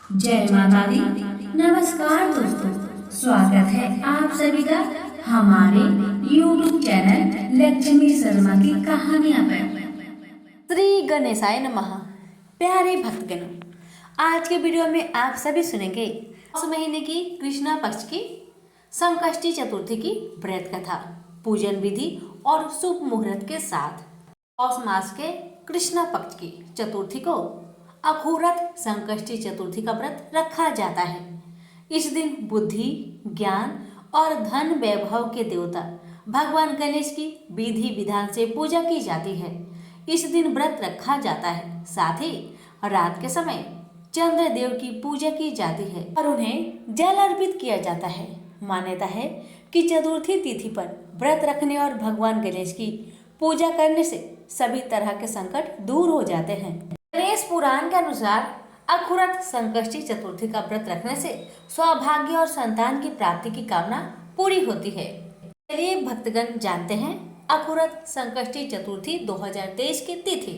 जय माता दी। नमस्कार दोस्तों, स्वागत है आप सभी का हमारे YouTube चैनल लक्ष्मी शर्मा की कहानियां पर। श्री गणेशाय नमः। प्यारे भक्तगणों, आज के वीडियो में आप सभी सुनेंगे उस महीने की कृष्णा पक्ष की संकष्टी चतुर्थी की व्रत कथा, पूजन विधि और शुभ मुहूर्त के साथ। पौष मास के कृष्णा पक्ष की चतुर्थी को अखोरत संकष्टी चतुर्थी का व्रत रखा जाता है। इस दिन बुद्धि, ज्ञान और धन वैभव के देवता भगवान गणेश की विधि विधान से पूजा की जाती है। इस दिन व्रत रखा जाता है। साथ ही रात के समय चंद्रदेव की पूजा की जाती है और उन्हें जल अर्पित किया जाता है। मान्यता है कि चतुर्थी तिथि पर व्रत रखने और भगवान गणेश की पूजा करने से सभी तरह के संकट दूर हो जाते हैं। गणेश पुराण के अनुसार अखुरत संकष्टी चतुर्थी का व्रत रखने से सौभाग्य और संतान की प्राप्ति की कामना पूरी होती है। चलिए भक्तगण जानते हैं अखुरत संकष्टी चतुर्थी 2023 की तिथि।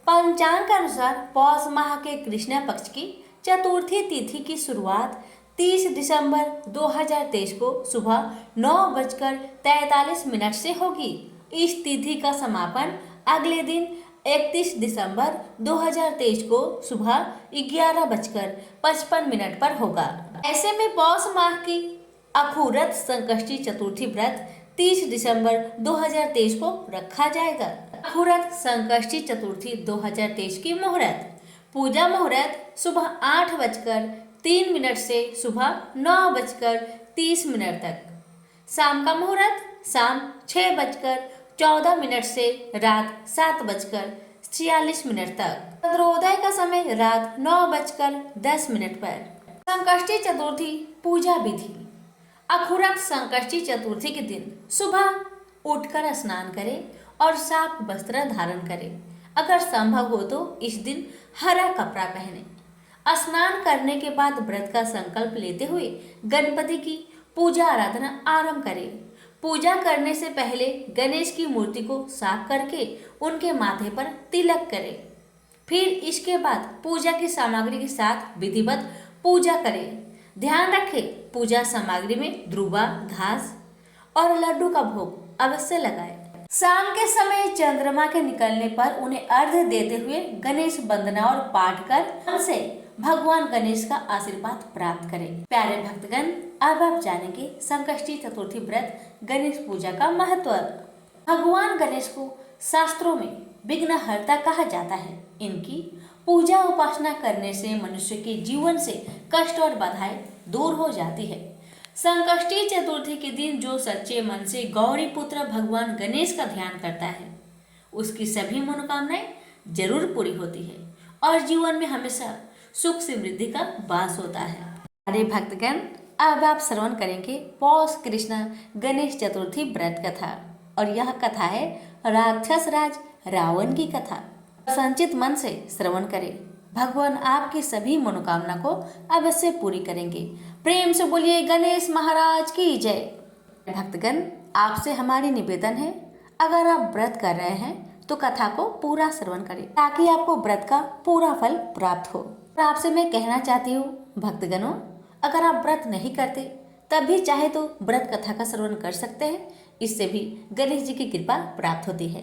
पंचांग के अनुसार पौष माह के कृष्णा पक्ष की चतुर्थी तिथि की शुरुआत 30 दिसंबर 2023 को सुबह 9:43 से होगी। इस तिथि का समापन अगले दिन 31 दिसंबर 2023 को सुबह 11:55 पर होगा। ऐसे में पौष माह की अखुरत संकष्टी चतुर्थी व्रत 30 दिसंबर 2023 को रखा जाएगा। अखुरत संकष्टी चतुर्थी 2023 की मुहूर्त। पूजा मुहूर्त सुबह 8:03 से सुबह 9:30 तक। शाम का मुहूर्त शाम 6:14 से रात 7:46 तक। चंद्रोदय का समय रात 9:10 पर। संकष्टी चतुर्थी पूजा विधि। अखुरत संकष्टी चतुर्थी के दिन सुबह उठकर स्नान करें और साफ वस्त्र धारण करें। अगर संभव हो तो इस दिन हरा कपड़ा पहने। स्नान करने के बाद व्रत का संकल्प लेते हुए गणपति की पूजा आराधना आरंभ करें। पूजा करने से पहले गणेश की मूर्ति को साफ करके उनके माथे पर तिलक करें। फिर इसके बाद पूजा की सामग्री के साथ विधिवत पूजा करें। ध्यान रखें, पूजा सामग्री में द्रुवा, घास और लड्डू का भोग अवश्य लगाएं। शाम के समय चंद्रमा के निकलने पर उन्हें अर्घ्य देते हुए गणेश वंदना और पाठ कर उनसे भगवान गणेश का आशीर्वाद प्राप्त करें। प्यारे भक्तगण, अब आप जानेंगे संकष्टी चतुर्थी व्रत गणेश पूजा का महत्व। भगवान गणेश को शास्त्रों में विघ्नहर्ता कहा जाता है। इनकी पूजा उपासना करने से मनुष्य के जीवन से कष्ट और बाधाएं दूर हो जाती है। संकष्टी चतुर्थी के दिन जो सच्चे मन से गौरी पुत्र भगवान गणेश का ध्यान करता है, उसकी सभी मनोकामनाएं जरूर पूरी होती है और जीवन में हमेशा सुख समृद्धि का वास होता है। अरे भक्तगण, अब आप श्रवण करेंगे पौष कृष्ण गणेश चतुर्थी व्रत कथा और यह कथा है राक्षस राज रावण की कथा। संचित मन से श्रवण करें, भगवान आपकी सभी मनोकामना को अवश्य पूरी करेंगे। प्रेम से बोलिए गणेश महाराज की जय। भक्तगण, आपसे हमारी निवेदन है, अगर आप व्रत कर रहे हैं तो कथा को पूरा श्रवण करें ताकि आपको व्रत का पूरा फल प्राप्त हो। और आपसे मैं कहना चाहती हूँ भक्तगणों, अगर आप व्रत नहीं करते तब भी चाहे तो व्रत कथा का श्रवण कर सकते हैं। इससे भी गणेश जी की कृपा प्राप्त होती है।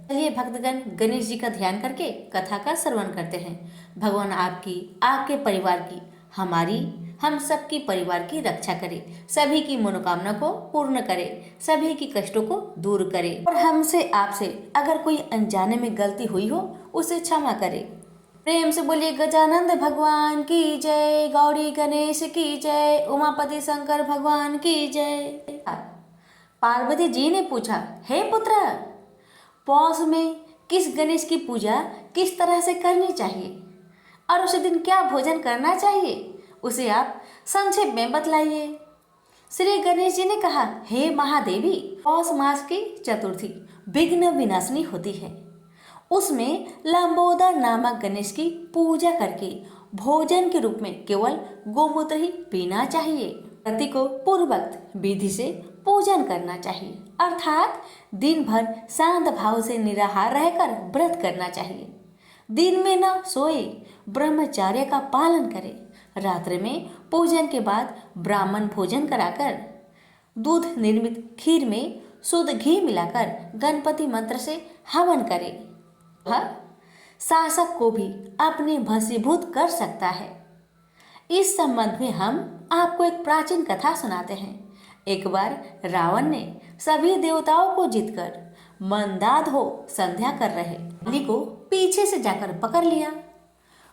चलिए भक्तगण, गणेश जी का ध्यान करके कथा का श्रवण करते हैं। भगवान आपकी, आपके परिवार की, हमारी, हम सबकी परिवार की रक्षा करे, सभी की मनोकामना को पूर्ण करे, सभी की कष्टों को दूर करे और हमसे आपसे अगर कोई अनजाने में गलती हुई हो उसे क्षमा करे। प्रेम से बोलिए गजानंद भगवान की जय, गौरी गणेश की जय, उमापति शंकर भगवान की जय। पार्वती जी ने पूछा, हे पुत्र, पौष में किस गणेश की पूजा किस तरह से करनी चाहिए और उस दिन क्या भोजन करना चाहिए, उसे आप संक्षेप में बतलाइए। श्री गणेश जी ने कहा, हे महादेवी, पौष मास की चतुर्थी विघ्न विनाशिनी होती है। उसमें लंबोदर नामक गणेश की पूजा करके भोजन के रूप में केवल गोमूत्र ही पीना चाहिए। पति को पूर्ववत विधि से पूजन करना चाहिए, अर्थात दिन भर शांत भाव से निराहार रहकर व्रत करना चाहिए। दिन में न सोए, ब्रह्मचर्य का पालन करें। रात्रि में पूजन के बाद ब्राह्मण भोजन कराकर दूध निर्मित खीर में शुद्ध घी मिलाकर गणपति मंत्र से हवन करे। वह शासक को भी अपने भस्मीभूत कर सकता है। इस संबंध में हम आपको एक प्राचीन कथा सुनाते हैं। एक बार रावण ने सभी देवताओं को जीतकर मंदाद हो संध्या कर रहे बाली को पीछे से जाकर पकड़ लिया।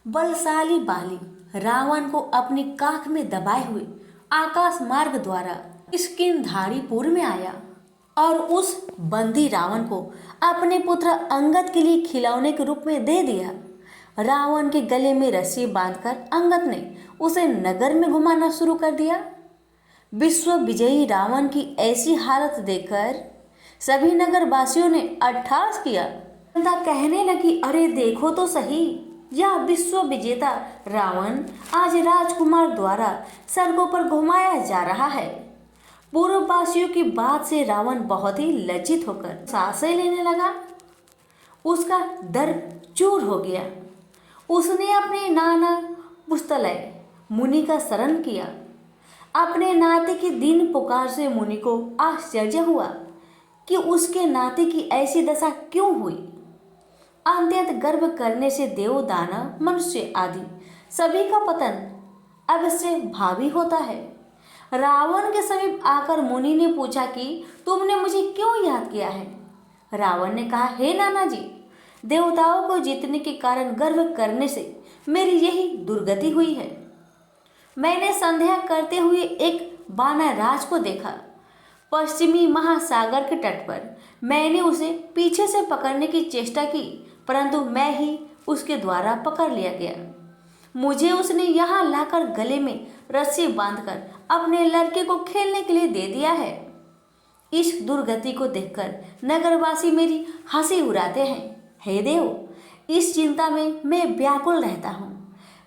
बलशाली बाली रावण को अपनी काख में दबाए हुए आकाश मार्ग द्वारा किष्किंधारीपुर में आया और उस बंदी रावण को अपने पुत्र अंगद के लिए खिलौने के रूप में दे दिया। रावण के गले में रस्सी बांधकर अंगद ने उसे नगर में घुमाना शुरू कर दिया। विश्व विजयी रावण की ऐसी हालत देखकर सभी नगरवासियों ने अट्टहास किया। जनता कहने लगी, अरे देखो तो सही, यह विश्व विजेता रावण आज राजकुमार द्वारा सड़कों पर घुमाया जा रहा है। पूर्ववासियों की बात से रावण बहुत ही लज्जित होकर सांसें लेने लगा। उसका डर चूर हो गया। उसने अपने नाना पुस्तलय मुनि का शरण किया। अपने नाते की दीन पुकार से मुनि को आश्चर्य हुआ कि उसके नाते की ऐसी दशा क्यों हुई। अत्यंत गर्व करने से देव, दानव, मनुष्य आदि सभी का पतन अवश्य भावी होता है। रावण के समीप आकर मुनि ने पूछा कि तुमने मुझे क्यों याद किया है। रावण ने कहा, हे नाना जी, देवताओं को जीतने के कारण गर्व करने से मेरी यही दुर्गति हुई है। मैंने संध्या करते हुए एक वानर राज को देखा। पश्चिमी महासागर के तट पर मैंने उसे पीछे से पकड़ने की चेष्टा की, परंतु मैं ही उसके द्वारा पकड़ लिया गया। मुझे उसने यहाँ लाकर गले में रस्सी बांधकर अपने लड़के को खेलने के लिए दे दिया है। इस दुर्गति को देखकर नगरवासी मेरी हंसी उड़ाते हैं। हे देव, इस चिंता में मैं व्याकुल रहता हूँ।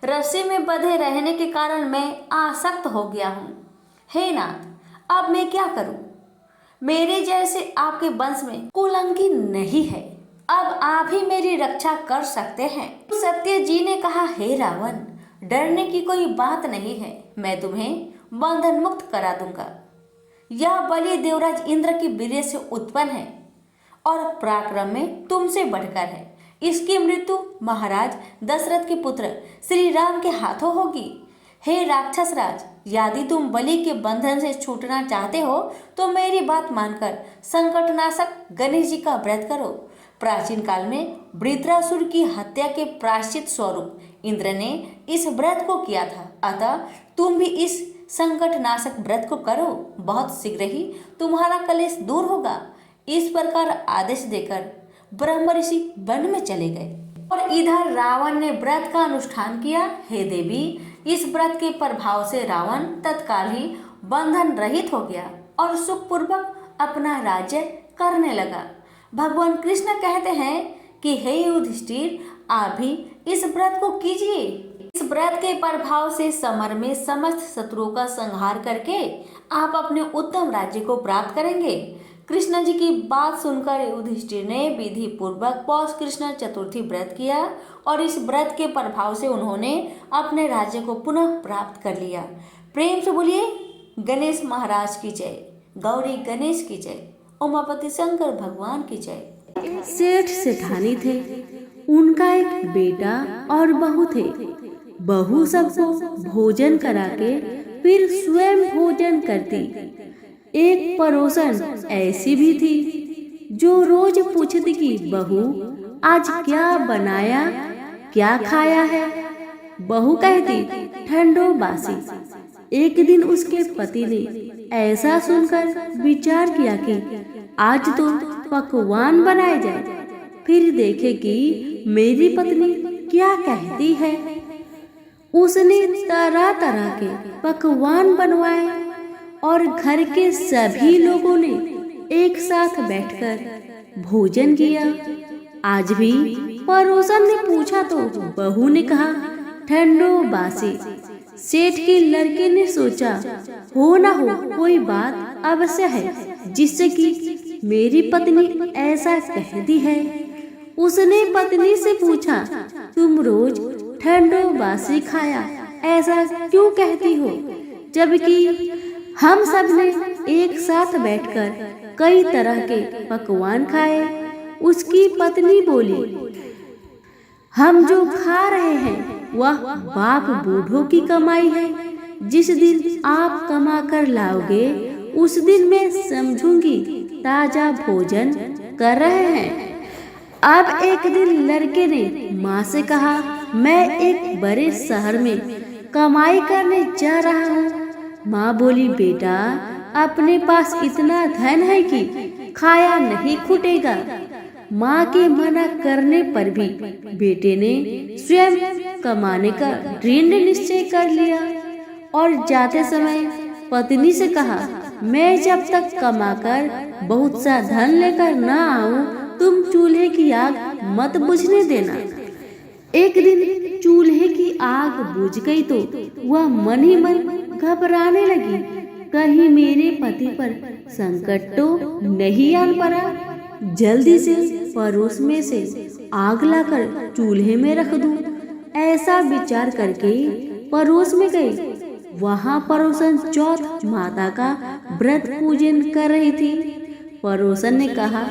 रस्सी में बंधे रहने के कारण मैं आसक्त हो गया हूँ। हे नाथ, अब मैं क्या करूँ? मेरे जैसे आपके वंश में कुलंकी नहीं है। अब आप ही मेरी रक्षा कर सकते हैं। सत्य जी ने कहा, हे रावण, डरने की कोई बात नहीं है। मैं तुम्हें बंधन मुक्त करा दूंगा। यह बलि देवराज इंद्र की वीर्य से उत्पन्न है और पराक्रम में तुमसे बढ़कर है। इसकी मृत्यु महाराज दशरथ के पुत्र श्री राम के हाथों होगी। हे राक्षस राज, यदि तुम बलि के बंधन से छूटना चाहते हो तो मेरी बात मानकर संकटनाशक गणेश जी का व्रत करो। प्राचीन काल में वृत्रासुर की हत्या के प्रायश्चित स्वरूप इंद्र ने इस व्रत को किया था। अतः तुम भी इस संकटनाशक व्रत को करो। बहुत शीघ्र ही तुम्हारा कलेश दूर होगा। इस प्रकार आदेश देकर ब्रह्म ऋषि वन में चले गए और इधर रावण ने व्रत का अनुष्ठान किया। हे देवी, इस व्रत के प्रभाव से रावण तत्काल ही बंधन रहित हो गया और सुखपूर्वक अपना राज्य करने लगा। भगवान कृष्ण कहते हैं कि हे युधिष्ठिर, आप भी इस व्रत को कीजिए। इस व्रत के प्रभाव से समर में समस्त शत्रुओं का संहार करके आप अपने उत्तम राज्य को प्राप्त करेंगे। कृष्ण जी की बात सुनकर युधिष्ठिर ने विधि पूर्वक पौष कृष्ण चतुर्थी व्रत किया और इस व्रत के प्रभाव से उन्होंने अपने राज्य को पुनः प्राप्त कर लिया। प्रेम से बोलिए गणेश महाराज की जय, गौरी गणेश की जय, उमापति शंकर भगवान की जय। सेठ सेठानी थे। उनका एक बेटा और बहू थे। बहू सबको भोजन करा के फिर स्वयं भोजन करती। एक पड़ोसन ऐसी भी थी जो रोज पूछती कि बहू आज क्या बनाया, क्या खाया है। बहू कहती ठंडो बासी। एक दिन उसके पति ने ऐसा सुनकर विचार किया कि आज तो पकवान बनाए जाए, फिर देखे कि मेरी पत्नी क्या कहती है। उसने तरह तरह के पकवान बनवाए और घर के सभी लोगों ने एक साथ बैठकर भोजन किया। आज भी पड़ोसन ने पूछा तो बहू ने कहा ठंडो बासी। सेठ के लड़के ने सोचा हो ना हो कोई बात अवश्य है जिससे कि मेरी पत्नी ऐसा कहती है। उसने पत्नी से पूछा तुम रोज ठंडो बासी खाया ऐसा क्यों कहती हो, जबकि हम सब ने एक साथ बैठकर कई तरह के पकवान खाए। उसकी पत्नी बोली, हम जो खा रहे हैं वह बाप बूढ़ों की कमाई है। जिस दिन आप कमा कर लाओगे उस दिन मैं समझूंगी ताजा भोजन कर रहे हैं। अब एक दिन लड़के ने माँ से कहा, मैं एक बड़े शहर में कमाई करने जा रहा हूँ। माँ बोली, बेटा अपने पास इतना धन है कि खाया नहीं छूटेगा। माँ के मना करने पर भी बेटे ने स्वयं कमाने का दृढ़ निश्चय कर लिया और जाते समय पत्नी से कहा, मैं जब तक कमाकर बहुत सा धन लेकर न आऊं तुम चूल्हे की आग मत बुझने देना। एक दिन चूल्हे की आग बुझ गई तो वह मन ही मन घबराने लगी, कहीं मेरे पति पर संकट तो नहीं आन पड़ा। जल्दी से पड़ोस में से आग लाकर चूल्हे में रख दूं। ऐसा विचार करके पड़ोस में गई। वहाँ पड़ोसन चौथ माता का व्रत पूजन कर रही थी। पड़ोसन ने कहा,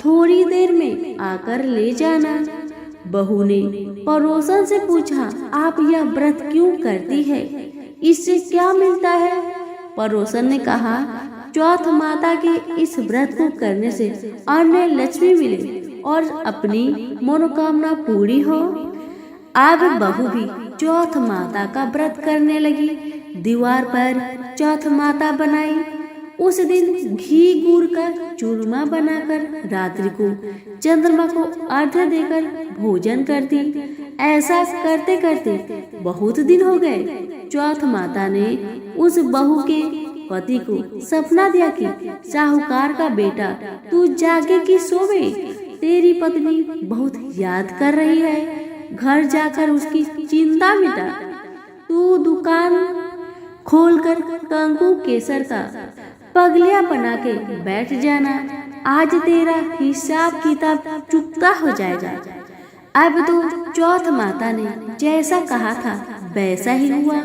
थोड़ी देर में आकर ले जाना। बहू ने पड़ोसन से पूछा, आप यह व्रत क्यों करती है, इससे क्या मिलता है? पड़ोसन ने कहा, चौथ माता के इस व्रत को करने से अन्य लक्ष्मी मिले और अपनी मनोकामना पूरी हो। अब बहू भी चौथ माता का व्रत करने लगी। दीवार पर चौथ माता बनाई। उस दिन घी गुड़ का चूरमा बनाकर रात्रि को चंद्रमा को अर्घ्य देकर भोजन करती। ऐसा करते करते बहुत दिन हो गए। चौथ माता ने उस बहू के पति को सपना दिया कि साहूकार का बेटा तू जागे कि सोवे, तेरी पत्नी बहुत याद कर रही है, घर जाकर उसकी चिंता मिटा। तू दुकान खोलकर कंकु केसर का पगलिया बना के बैठ जाना, आज तेरा हिसाब किताब चुकता हो जाएगा। अब तो चौथ माता ने जैसा कहा था वैसा ही हुआ।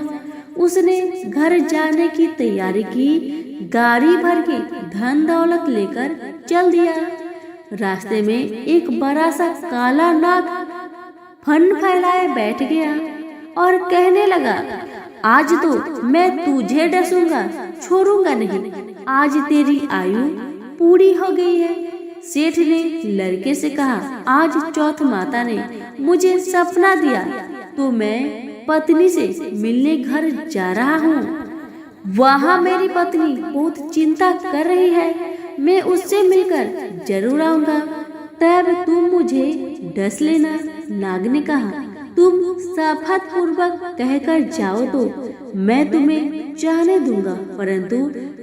उसने घर जाने की तैयारी की, गाड़ी भर के धन दौलत लेकर चल दिया। रास्ते में एक बड़ा सा काला नाग फन फैलाए बैठ गया और कहने लगा, आज तो मैं तुझे डसूंगा, छोड़ूंगा नहीं। आज तेरी आयु पूरी हो गई है। सेठ ने लड़के से कहा, आज चौथ माता ने मुझे सपना दिया तो मैं पत्नी से मिलने घर जा रहा हूँ। वहाँ मेरी पत्नी बहुत चिंता कर रही है, मैं उससे मिलकर जरूर आऊंगा, तब तुम मुझे डस लेना। नाग ने कहा, तुम साफत पूर्वक कहकर जाओ तो मैं तुम्हें जाने दूंगा, परंतु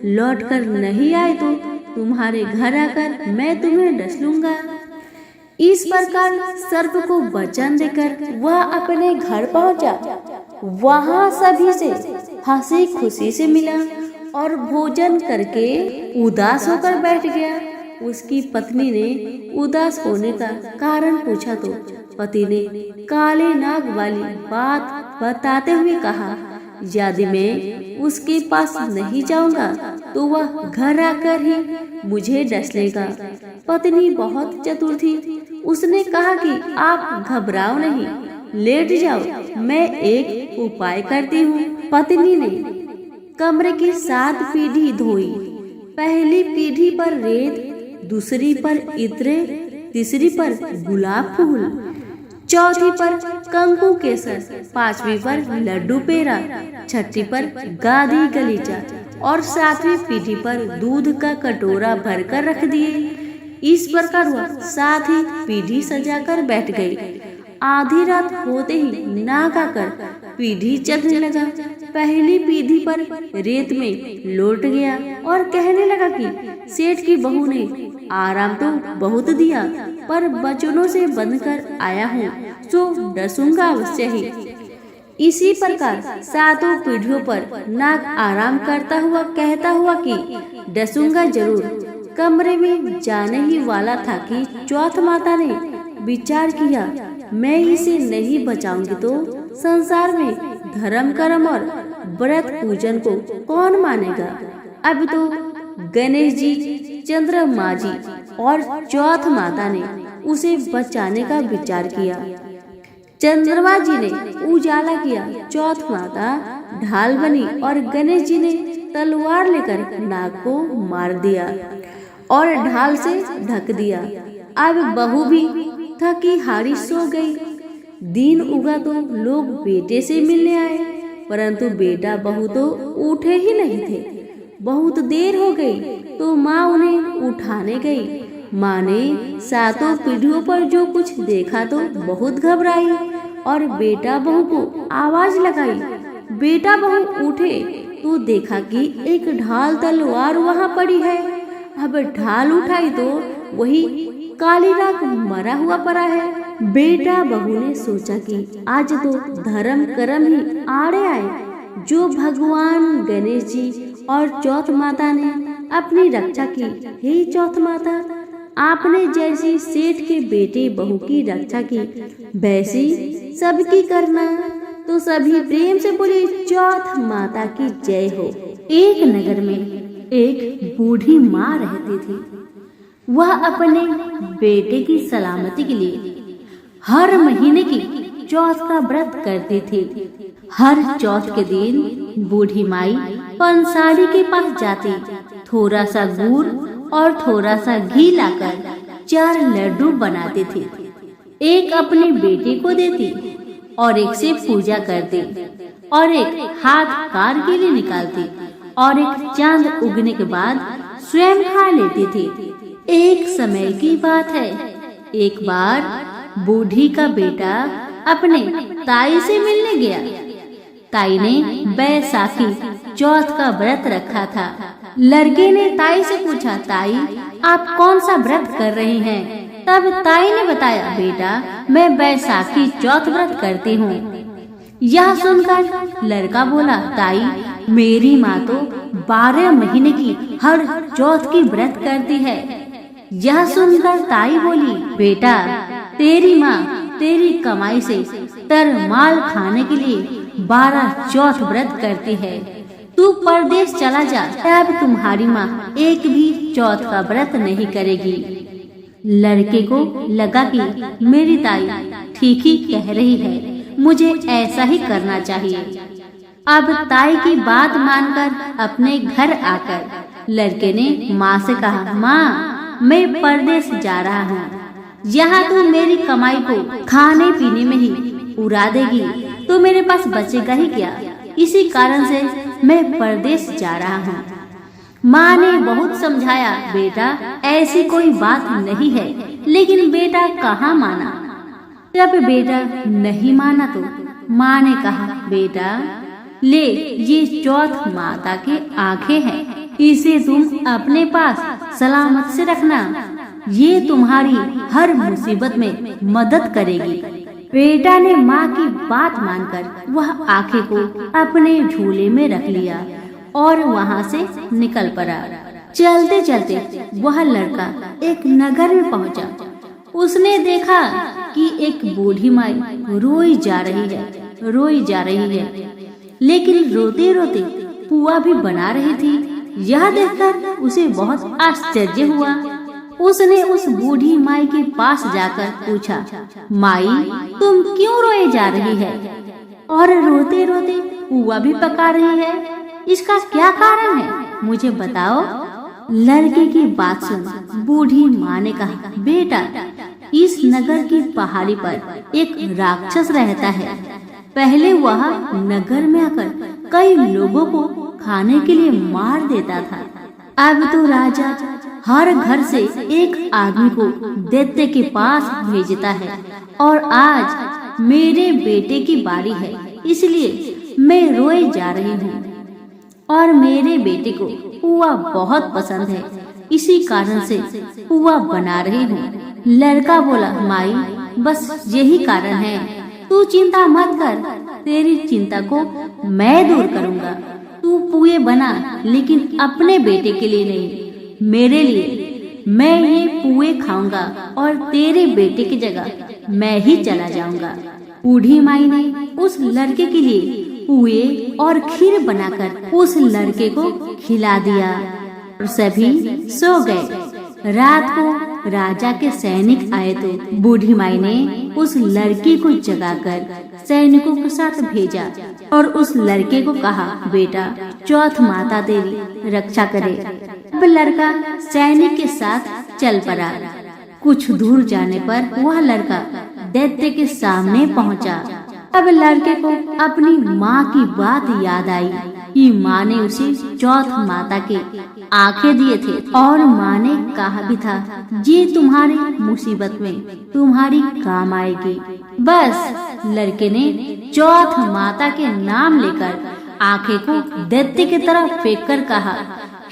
लौटकर नहीं आए तो तुम्हारे घर आकर मैं तुम्हें डस लूंगा। इस प्रकार सर्प को वचन देकर वह अपने घर पहुंचा। वहां सभी से हंसी खुशी से मिला और भोजन करके उदास होकर बैठ गया। उसकी पत्नी ने उदास होने का कारण पूछा तो पति ने काले नाग वाली बात बताते हुए कहा, यदि मैं उसके पास नहीं जाऊंगा तो वह घर आकर ही मुझे डस लेगा। पत्नी बहुत चतुर थी। उसने कहा कि आप घबराओ नहीं, लेट जाओ, मैं एक उपाय करती हूँ। पत्नी ने कमरे की 7 पीढ़ी धोई। पहली पीढ़ी पर रेत, दूसरी पर इत्र, तीसरी पर गुलाब फूल, चौथी पर कंकु केसर, 5वीं पर लड्डू पेड़ा, 6ठी पर गाधी गलीचा और 7वीं पीढ़ी पर दूध का कटोरा भरकर रख दिए। इस प्रकार वह 7 ही पीढ़ी सजाकर बैठ गई। आधी रात होते ही नाग आकर पीढ़ी चढ़ने लगा। पहली पीढ़ी पर रेत में लौट गया और कहने लगा कि सेठ की बहू ने आराम तो बहुत दिया, पर बचनों से बंध कर आया हूँ, सो डसूंगा अवश्य ही। इसी प्रकार 7 पीढ़ियों पर नाग आराम करता हुआ कहता हुआ कि डसूंगा जरूर। कमरे में जाने ही वाला था कि चौथ माता ने विचार किया, मैं इसे नहीं बचाऊंगी तो संसार में धर्म कर्म और व्रत पूजन को कौन मानेगा। अब तो गणेश जी, चंद्रमा जी और चौथ माता ने उसे बचाने का विचार किया। चंद्रमा जी ने उजाला किया, चौथ माता ढाल बनी और गणेश जी ने तलवार लेकर नाग को मार दिया और ढाल से ढक दिया। अब बहू भी थकी हारी सो गई। दिन उगा तो लोग बेटे से मिलने आए, परंतु बेटा बहू तो उठे ही नहीं थे। बहुत देर हो गई तो माँ उन्हें उठाने गई। माँ ने सातों पीढ़ियों पर जो कुछ देखा तो बहुत घबराई और बेटा बहू को आवाज लगाई। बेटा बहू उठे तो देखा कि एक ढाल तलवार वहाँ पड़ी है। अब ढाल उठाई तो वही काली नाग मरा हुआ पड़ा है। बेटा बहू ने सोचा कि आज तो धर्म कर्म ही आड़े आए। जो भगवान गणेश जी और चौथ माता ने अपनी रक्षा की, हे चौथ माता, आपने जैसी सेठ के बेटे बहू की रक्षा की, वैसी सबकी करना। तो सभी प्रेम से बोले, चौथ माता की जय हो। एक नगर में एक बूढ़ी माँ रहती थी। वह अपने बेटे की सलामती के लिए हर महीने की चौथ का व्रत करती थी। हर चौथ के दिन बूढ़ी माई पंसारी के पास जाती, थोड़ा सा गुड़ और थोड़ा सा घी लाकर 4 लड्डू बनाती थी। एक अपने बेटे को देती और एक से पूजा करती और एक हाथ कार के लिए निकालती और एक चांद उगने के बाद स्वयं खा लेती थी। एक समय की बात है, एक बार बूढ़ी का बेटा अपने ताई से मिलने गया। ताई ने बैसाखी चौथ का व्रत रखा था। लड़के ने ताई से पूछा, ताई आप कौन सा व्रत कर रही हैं? तब ताई ने बताया, बेटा मैं बैसाखी चौथ व्रत करती हूँ। यह सुनकर लड़का बोला, ताई मेरी माँ तो 12 महीने की हर चौथ की व्रत करती है। यह सुनकर ताई बोली, बेटा तेरी माँ तेरी कमाई से तरमाल खाने के लिए 12 चौथ व्रत करती है। तू परदेश चला जा, तब तुम्हारी माँ एक भी चौथ का व्रत नहीं करेगी। लड़के को लगा कि मेरी ताई ठीक ही कह रही है, मुझे ऐसा ही करना चाहिए। अब ताई की बात मानकर अपने घर आकर लड़के ने माँ से कहा, माँ मैं परदेश जा रहा हूँ, यहाँ तू मेरी कमाई को खाने पीने में ही उड़ा देगी तो मेरे पास बचेगा ही क्या। इसी कारण से मैं परदेश जा रहा हूँ। माँ ने बहुत समझाया, बेटा ऐसी कोई बात नहीं है, लेकिन बेटा कहाँ माना। जब बेटा नहीं माना तो माँ ने कहा, बेटा ले ये चौथ माता की आंखें हैं, इसे तुम अपने पास सलामत से रखना, ये तुम्हारी हर मुसीबत में मदद करेगी। बेटा ने माँ की बात मानकर वह आंखें को अपने झूले में रख लिया और वहाँ से निकल पड़ा। चलते चलते वह लड़का एक नगर में पहुँचा। उसने देखा कि एक बूढ़ी माई रोई जा रही है, लेकिन रोते रोते पुआ भी बना रही थी। यह देखकर उसे बहुत आश्चर्य हुआ। उसने उस बूढ़ी माई के पास जाकर पूछा, माई तुम क्यों रोए जा रही है और रोते रोते पुआ भी पका रही है, इसका क्या कारण है, मुझे बताओ। लड़के की बात सुन बूढ़ी माँ ने कहा, बेटा इस नगर की पहाड़ी पर एक राक्षस रहता है। पहले वह नगर में आकर कई लोगों को खाने के लिए मार देता था। अब तो राजा हर घर से एक आदमी को दैत्य के पास भेजता है और आज मेरे बेटे की बारी है, इसलिए मैं रोए जा रही हूँ और मेरे बेटे को पुआ बहुत पसंद है, इसी कारण से पुआ बना रही हूँ। लड़का बोला, माई बस यही कारण है, तू चिंता मत कर, तेरी चिंता को मैं दूर करूँगा। तू पुए बना, लेकिन अपने बेटे के लिए नहीं, मेरे लिए। मैं ये पुए खाऊंगा और तेरे बेटे की जगह मैं ही चला जाऊंगा। बूढ़ी माई ने उस लड़के के लिए पुए और खीर बनाकर उस लड़के को खिला दिया और सभी सो गए। रात को राजा के सैनिक आए तो बूढ़ी माई ने उस लड़की को जगाकर सैनिकों के साथ भेजा और उस लड़के को कहा, बेटा चौथ माता तेरी रक्षा करे। अब लड़का सैनिक के साथ चल पड़ा। कुछ दूर जाने पर वह लड़का दैत्य के सामने पहुंचा। अब लड़के को अपनी माँ की बात याद आई कि माँ ने उसे चौथ माता के आंखें दिए थे और माँ ने कहा भी था, ये तुम्हारी मुसीबत में तुम्हारी काम आएगी। बस लड़के ने चौथ माता के नाम लेकर आंखें को दैत्य की तरफ फेंक कर कहा,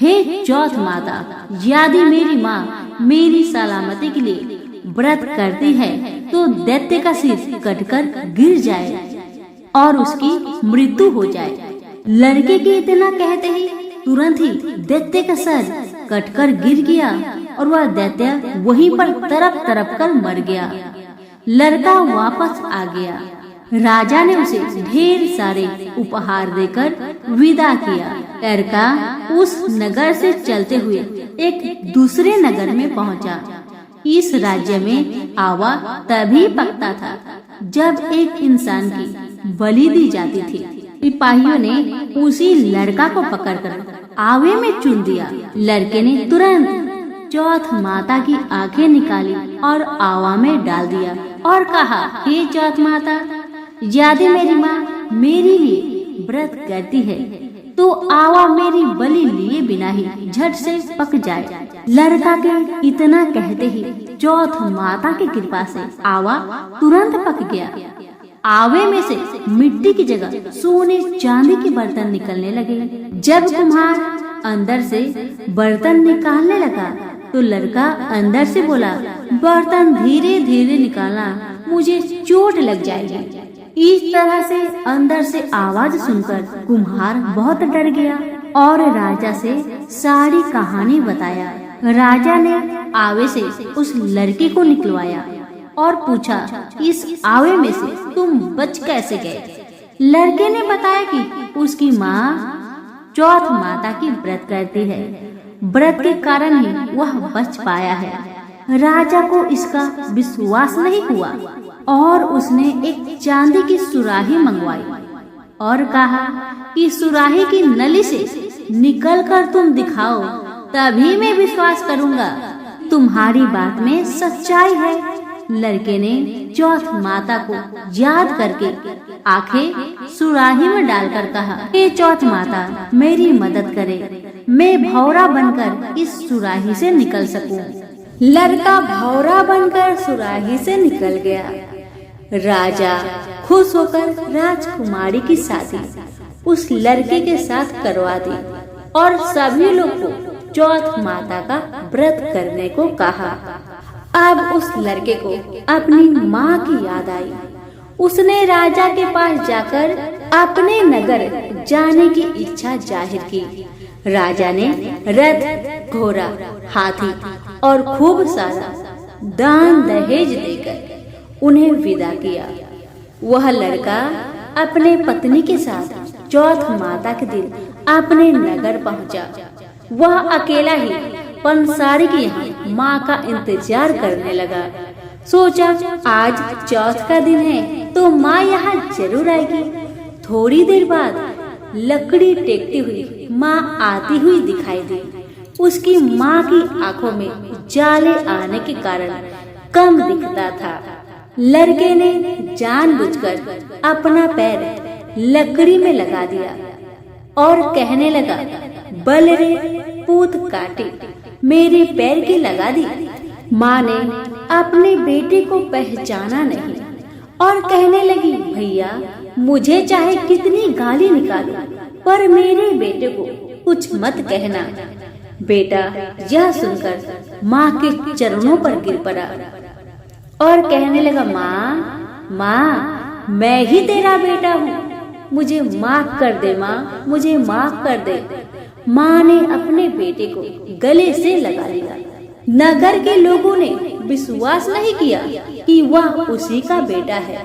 हे चौथ माता, यदि मेरी माँ मेरी सलामती के लिए व्रत करती है तो दैत्य का सिर कटकर गिर जाए और उसकी मृत्यु हो जाए। लड़के के इतना कहते ही तुरंत ही दैत्य का सर कटकर गिर गया और वह दैत्य वहीं पर तड़प तड़प कर मर गया। लड़का वापस आ गया। राजा ने उसे ढेर सारे उपहार देकर विदा किया। लड़का उस नगर से चलते हुए एक दूसरे नगर में पहुंचा। इस राज्य में आवा तभी पकता था जब एक इंसान की बलि दी जाती थी। सिपाहियों ने उसी लड़का को पकड़कर आवे में चुन दिया। लड़के ने तुरंत चौथ माता की आंखें निकाली और आवा में डाल दिया और कहा, हे चौथ माता, यदि मेरी माँ मेरे लिए व्रत करती है तो आवा मेरी बलि लिए बिना ही झट से पक जाए। लड़का के इतना कहते ही चौथ माता की कृपा से आवा तुरंत पक गया। आवे में से मिट्टी की जगह सोने चांदी के बर्तन निकलने लगे। जब कुम्हार अंदर से बर्तन निकालने लगा तो लड़का अंदर से बोला, बर्तन धीरे धीरे निकालना, मुझे चोट लग जाएगी। इस तरह से अंदर से आवाज सुनकर कुम्हार बहुत डर गया और राजा से सारी कहानी बताया। राजा ने आवे से उस लड़के को निकलवाया और पूछा, इस आवे में से तुम बच कैसे गए? लड़के ने बताया कि उसकी माँ चौथ माता की व्रत करती है, व्रत के कारण ही वह बच पाया है। राजा को इसका विश्वास नहीं हुआ और उसने एक चांदी की सुराही मंगवाई और कहा कि सुराही की नली से निकलकर तुम दिखाओ, तभी मैं विश्वास करूंगा तुम्हारी बात में सच्चाई है। लड़के ने चौथ माता को याद करके आंखें सुराही में डालकर कहा, हे चौथ माता, मेरी मदद करे, मैं भौरा बनकर इस सुराही से निकल सकूं। लड़का भौरा बनकर सुराही से निकल गया। राजा खुश होकर राजकुमारी की शादी उस लड़के के साथ करवा दी और सभी लोग को चौथ माता का व्रत करने को कहा। अब उस लड़के को अपनी माँ की याद आई। उसने राजा के पास जाकर अपने नगर जाने की इच्छा जाहिर की। राजा ने रथ, घोड़ा, हाथी और खूब सारा दान दहेज देकर उन्हें विदा किया। वह लड़का अपने पत्नी के साथ चौथ माता के दिन अपने नगर पहुंचा। वह अकेला ही पंसारी के यहाँ माँ का इंतजार करने लगा। सोचा, आज चौथ का दिन है तो माँ यहाँ जरूर आएगी। थोड़ी देर बाद लकड़ी टेकती हुई माँ आती हुई दिखाई दी। उसकी माँ की आंखों में जाले आने के कारण कम दिखता था। लड़के ने जानबूझकर अपना पैर लकड़ी में लगा दिया और कहने लगा, बल रे पूत काटे, मेरे पैर की लगा दी। माँ ने अपने बेटे को पहचाना नहीं और कहने लगी, भैया मुझे चाहे कितनी गाली निकालो पर मेरे बेटे को कुछ मत कहना। बेटा यह सुनकर माँ के चरणों पर गिर पड़ा और कहने लगा, माँ मैं ही तेरा बेटा हूँ, मुझे माफ कर दे माँ, मुझे माफ कर दे। माँ ने अपने बेटे को गले से लगा लिया। नगर के लोगों ने विश्वास नहीं किया कि वह उसी का बेटा है।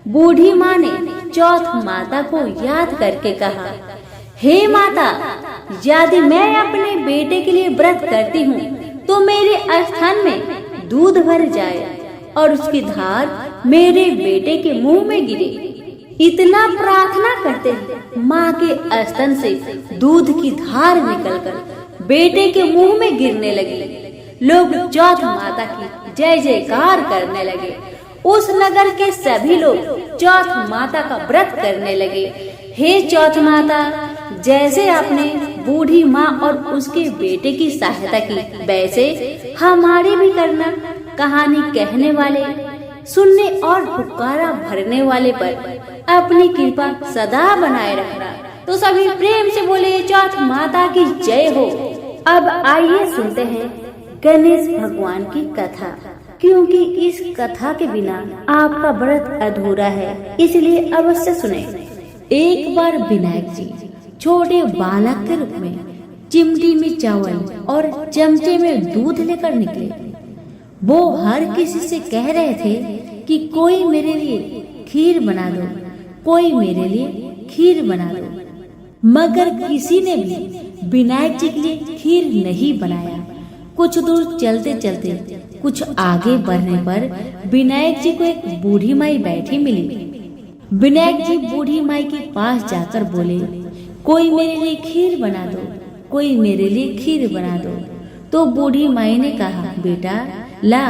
बूढ़ी माँ ने चौथ माता को याद करके कहा, हे माता, यदि मैं अपने बेटे के लिए व्रत करती हूँ तो मेरे स्तन में दूध भर जाए और उसकी धार मेरे बेटे के मुंह में गिरे। इतना प्रार्थना करते हैं, माँ के स्तन से दूध की धार निकलकर बेटे के मुंह में गिरने लगी। लोग चौथ माता की जय जयकार करने लगे। उस नगर के सभी लोग चौथ माता का व्रत करने लगे। हे चौथ माता, जैसे आपने बूढ़ी माँ और उसके बेटे की सहायता की, वैसे हमारी भी करना। कहानी कहने वाले, सुनने और हुक्कारा भरने वाले पर अपनी कृपा सदा बनाए रखना। तो सभी प्रेम से बोले चौथ माता की जय हो। अब आइए सुनते हैं गणेश भगवान की कथा, क्योंकि इस कथा के बिना आपका व्रत अधूरा है, इसलिए अवश्य सुने। एक बार विनायक जी छोटे बालक के रूप में चिमटी में चावल और चमचे में दूध लेकर निकले। वो हर किसी से कह रहे थे कि कोई मेरे लिए खीर बना दो, कोई मेरे लिए खीर बना दो, मगर किसी ने भी विनायक जी के लिए खीर नहीं बनाया। कुछ दूर चलते चलते कुछ आगे बढ़ने पर विनायक जी को एक बूढ़ी माई बैठी मिली। विनायक जी बूढ़ी माई के पास जाकर बोले, कोई मेरे लिए खीर बना दो, कोई मेरे लिए खीर बना दो। तो बूढ़ी माई ने कहा, बेटा ला,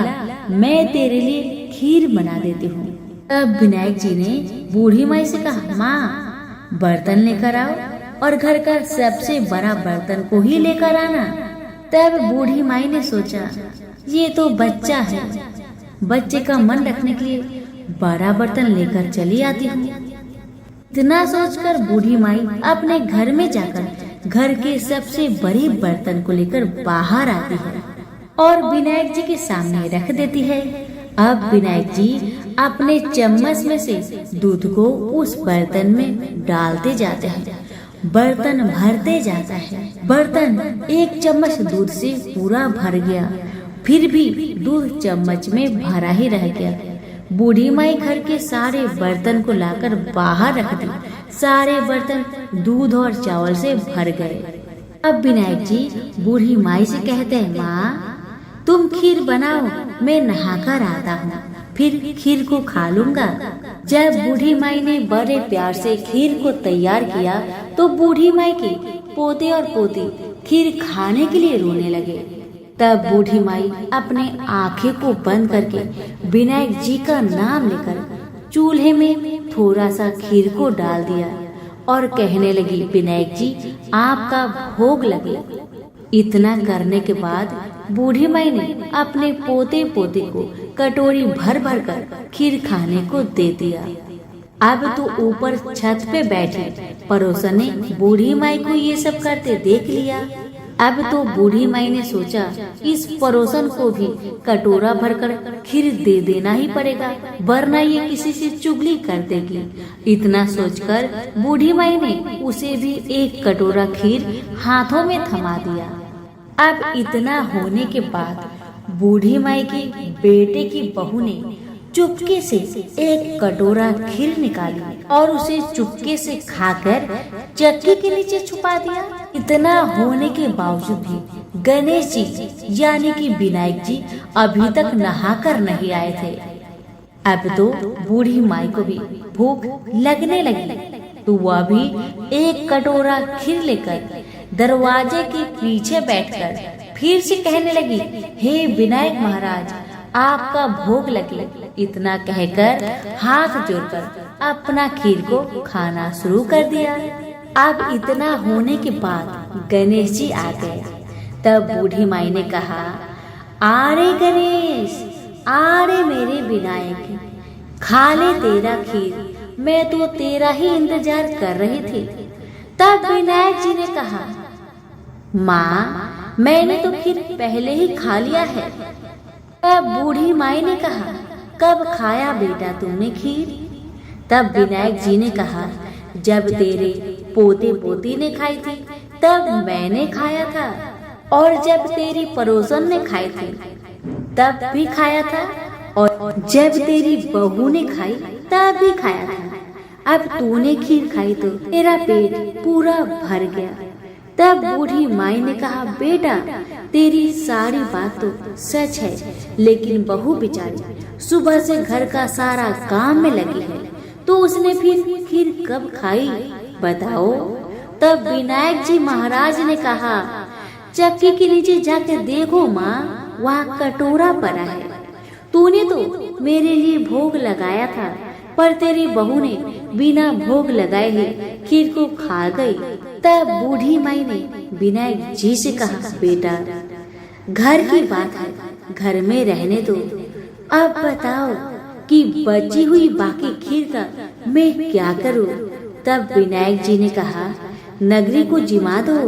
मैं तेरे लिए खीर बना देती हूँ। तब विनायक जी ने बूढ़ी माई से कहा, माँ बर्तन लेकर आओ और घर का सबसे बड़ा बर्तन को ही लेकर आना। तब बूढ़ी माई ने सोचा, ये तो बच्चा है, बच्चे का मन रखने के लिए बड़ा बर्तन लेकर चली आती हूँ। इतना सोचकर बूढ़ी माई अपने घर में जाकर घर के सबसे बड़े बर्तन को लेकर बाहर आती है और विनायक जी के सामने रख देती है। अब विनायक जी अपने चम्मच में से दूध को उस बर्तन में डालते जाते हैं। बर्तन भरते जाता है। बर्तन एक चम्मच दूध से पूरा भर गया, फिर भी दूध चम्मच में भरा ही रह गया। बूढ़ी माई घर के सारे बर्तन को लाकर बाहर रख दी। सारे बर्तन दूध और चावल से भर गए। अब विनायक जी बूढ़ी माई से कहते हैं, माँ तुम खीर बनाओ, मैं नहाकर आता हूँ, फिर खीर को खा लूंगा। जब बूढ़ी माई ने बड़े प्यार से खीर को तैयार किया तो बूढ़ी माई के पोते और पोती खीर खाने के लिए रोने लगे। तब बूढ़ी माई अपने आंखें को बंद करके विनायक जी का नाम लेकर चूल्हे में थोड़ा सा खीर को डाल दिया और कहने लगी, विनायक जी आपका भोग लगे। इतना करने के बाद बूढ़ी माई ने अपने पोते पोती को कटोरी भर भर कर खीर खाने को दे दिया। अब तो ऊपर छत पे बैठी पड़ोसन ने बूढ़ी माई को ये सब करते देख लिया। अब तो बूढ़ी माई ने सोचा, इस पड़ोसन को भी कटोरा भरकर खीर दे देना ही पड़ेगा, वरना ये किसी से चुगली कर देगी। इतना सोचकर बूढ़ी माई ने उसे भी एक कटोरा खीर हाथों में थमा दिया। अब इतना होने के बाद बूढ़ी माई की बेटे की बहू ने चुपके से एक कटोरा खीर निकाली और उसे चुपके से खाकर चक्की के नीचे छुपा दिया। इतना होने के बावजूद भी गणेश जी यानी कि विनायक जी अभी तक नहाकर नहीं आए थे। अब तो बूढ़ी माई को भी भूख लगने लगी, तो वह भी एक कटोरा खीर लेकर दरवाजे के पीछे बैठकर फिर से कहने लगी, हे विनायक महाराज आपका भोग लगे। इतना कहकर हाथ जोड़कर अपना खीर को खाना शुरू कर दिया। अब इतना होने के बाद गणेश जी आ गए। तब बूढ़ी माई ने कहा, आरे गणेश, आरे मेरे विनायक, खा ले तेरा खीर, मैं तो तेरा ही इंतजार कर रही थी। तब विनायक जी ने कहा, माँ मैंने तो खीर पहले ही खा लिया है। तब बूढ़ी माई ने कहा, कब खाया बेटा तुमने खीर? तब विनायक जी ने कहा, जब तेरे पोते पोती ने खाई थी तब मैंने खाया था, और जब तेरी पड़ोसन ने खाई थी तब भी खाया था, और जब तेरी बहू ने खाई तब भी खाया था। अब तूने खीर खाई तो तेरा पेट पूरा भर गया। तब बूढ़ी माई ने कहा, बेटा तेरी सारी बात तो सच है, लेकिन बहू बेचारी सुबह से घर का सारा काम में लगी है, तो उसने फिर खीर कब खाई बताओ। तब विनायक जी महाराज ने कहा, चक्की के नीचे जाकर देखो माँ, वहाँ कटोरा पड़ा है। तूने तो मेरे लिए भोग लगाया था, पर तेरी बहू ने बिना भोग लगाए ही खीर को खा गई। तब बूढ़ी माई ने विनायक जी से कहा, बेटा घर की बात है, घर में रहने दो। अब बताओ कि बची हुई बाकी खीर का मैं क्या करूं? तब विनायक जी ने कहा, नगरी को जिमा दो।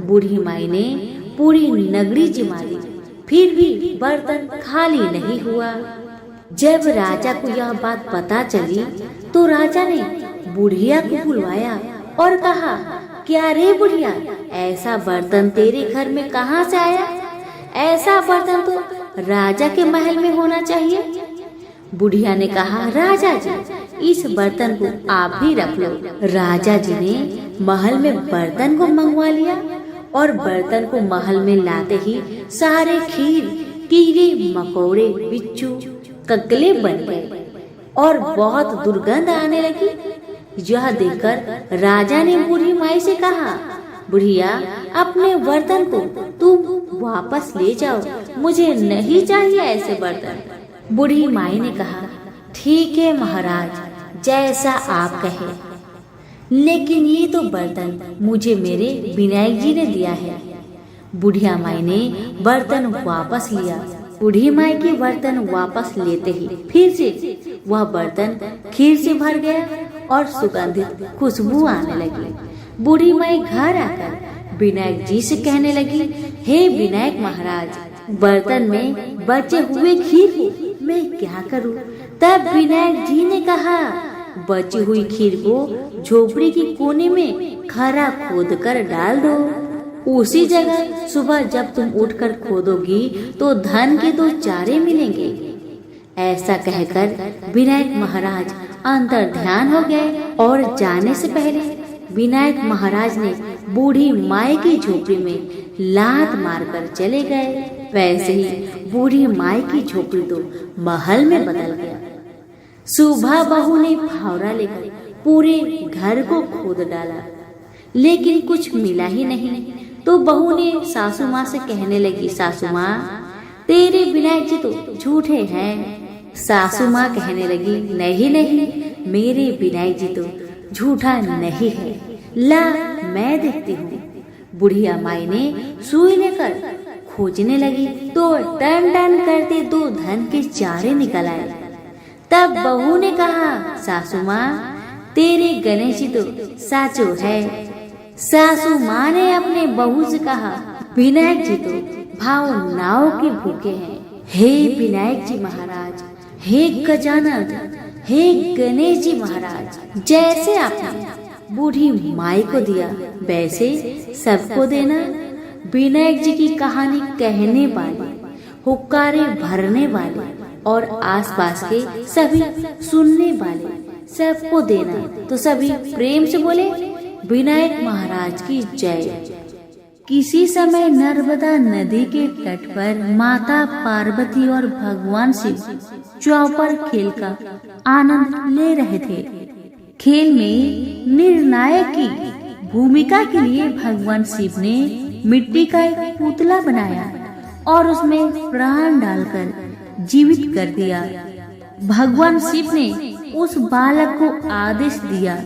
बूढ़ी माई ने पूरी नगरी जिमा दी, फिर भी बर्तन खाली नहीं हुआ। जब राजा को यह बात पता चली तो राजा ने बुढ़िया को बुलवाया और कहा, क्या रे बुढ़िया, ऐसा बर्तन तेरे घर में कहाँ से आया? ऐसा बर्तन तो राजा के महल में होना चाहिए। बुढ़िया ने कहा, राजा जी इस बर्तन को आप ही रख लो। राजा जी ने महल में बर्तन को मंगवा लिया और बर्तन को महल में लाते ही सारे खीर, कीड़े मकोड़े, बिच्छू, ककले बन गए और बहुत दुर्गंध आने लगी। यह देखकर राजा ने बूढ़ी माई से कहा, बुढ़िया अपने बर्तन को तुम वापस ले जाओ, मुझे नहीं चाहिए ऐसे बर्तन। बूढ़ी माई ने कहा, ठीक है महाराज, जैसा आप कहे, लेकिन ये तो बर्तन मुझे मेरे विनायक जी ने दिया है। बुढ़िया माई ने बर्तन वापस लिया। बूढ़ी माई के बर्तन वापस लेते ही फिर से वह बर्तन खीर से भर गया और सुगंधित खुशबू आने लगी। बूढ़ी माई घर आकर विनायक जी से कहने लगी, हे विनायक महाराज, बर्तन में बचे हुए खीर को मैं क्या करूं? तब विनायक जी ने कहा, बची हुई खीर को झोपड़ी के कोने में खरा खोद कर डाल दो। उसी जगह सुबह जब तुम उठकर खोदोगी तो धन के 2 चारे मिलेंगे। ऐसा कहकर विनायक महाराज अंतर ध्यान हो गए और जाने से पहले विनायक महाराज ने बूढ़ी माई की झोपड़ी में लात मारकर चले गए। वैसे ही बूढ़ी माई की झोपड़ी तो महल में बदल गया। सुबह बहू ने फावड़ा लेकर पूरे घर को खोद डाला, लेकिन कुछ मिला ही नहीं। तो बहू ने सासू माँ से कहने लगी, सासू माँ तेरे विनायक जी तो झूठे हैं। सासू माँ कहने लगी, नहीं नहीं, मेरे विनायक जी तो झूठा नहीं है, ला मैं देखती हूँ। बुढ़िया माई ने सुई लेकर खोजने लगी तो टन टन करते 2 धन के चारे निकल आए। तब बहू ने कहा, सासू माँ तेरे गणेश जी तो साचो है। सासू माँ ने अपने बहू से कहा, विनायक जी तो भावनाओं के भूखे हैं। हे विनायक जी महाराज, हे गजानन, हे गणेश जी महाराज, जैसे आपने बूढ़ी माई को दिया वैसे सबको देना। विनायक जी की कहानी कहने वाले, हुक्कारे भरने वाले और आसपास के सभी सुनने वाले सबको देना। तो सभी प्रेम से बोले, विनायक महाराज की जय। किसी समय नर्मदा नदी के तट पर माता पार्वती और भगवान शिव चौपर खेल का आनंद ले रहे थे। खेल में निर्णायक की भूमिका के लिए भगवान शिव ने मिट्टी का एक पुतला बनाया और उसमें प्राण डालकर जीवित कर दिया। भगवान शिव ने उस बालक को आदेश दिया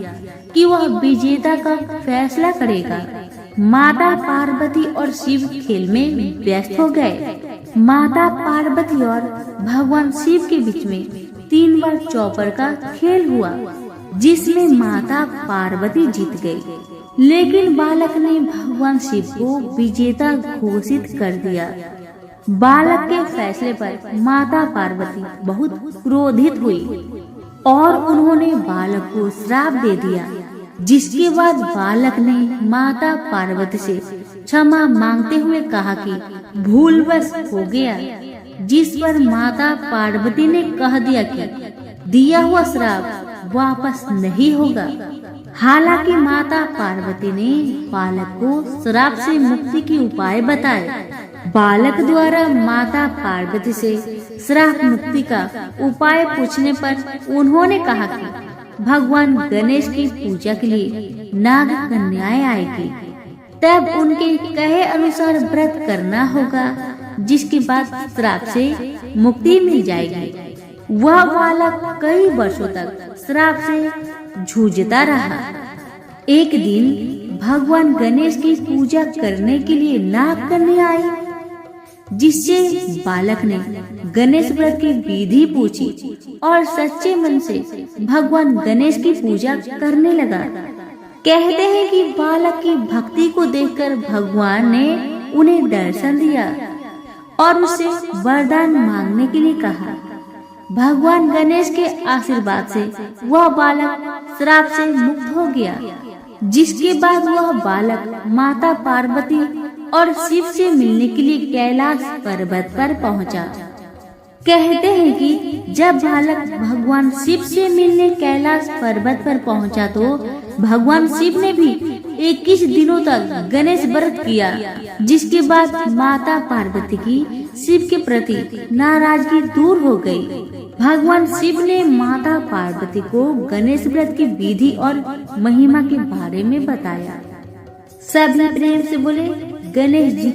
कि वह विजेता का फैसला करेगा। माता पार्वती और शिव खेल में व्यस्त हो गए। माता पार्वती और भगवान शिव के बीच में 3 बार चौपर का खेल हुआ, जिसमें माता पार्वती जीत गई, लेकिन बालक ने भगवान शिव को विजेता घोषित कर दिया। बालक के फैसले पर माता पार्वती बहुत क्रोधित हुई और उन्होंने बालक को श्राप दे दिया, जिसके बाद बालक ने माता पार्वती से क्षमा मांगते हुए कहा कि भूलवश हो गया, जिस पर माता पार्वती ने कह दिया कि दिया हुआ श्राप वापस नहीं होगा। हालांकि माता पार्वती ने बालक को श्राप से मुक्ति के उपाय बताए। बालक द्वारा माता पार्वती से श्राप मुक्ति का उपाय पूछने पर उन्होंने कहा कि भगवान गणेश की पूजा के लिए नाग कन्याएं आएगी, तब उनके कहे अनुसार व्रत करना होगा, जिसके बाद श्राप से मुक्ति मिल जाएगी। वह बालक कई वर्षों तक श्राप से जूझता रहा। एक दिन भगवान गणेश की पूजा करने के लिए नाग कन्या आई, जिससे बालक ने गणेश व्रत की विधि पूछी और सच्चे मन से भगवान गणेश की पूजा करने लगा। कहते हैं कि बालक की भक्ति को देखकर भगवान ने उन्हें दर्शन दिया और उससे वरदान मांगने के लिए कहा। भगवान गणेश के आशीर्वाद से वह बालक श्राप से मुक्त हो गया, जिसके बाद वह बालक माता पार्वती और शिव से मिलने के लिए कैलाश पर्वत पर पहुंचा। कहते हैं कि जब बालक भगवान शिव से मिलने कैलाश पर्वत पर पहुंचा तो भगवान शिव ने भी 21 दिनों तक गणेश व्रत किया, जिसके बाद माता पार्वती की शिव के प्रति नाराजगी दूर हो गई। भगवान शिव ने माता पार्वती को गणेश व्रत की विधि और महिमा के बारे में बताया। सभी प्रेम से बोले गणेश जी।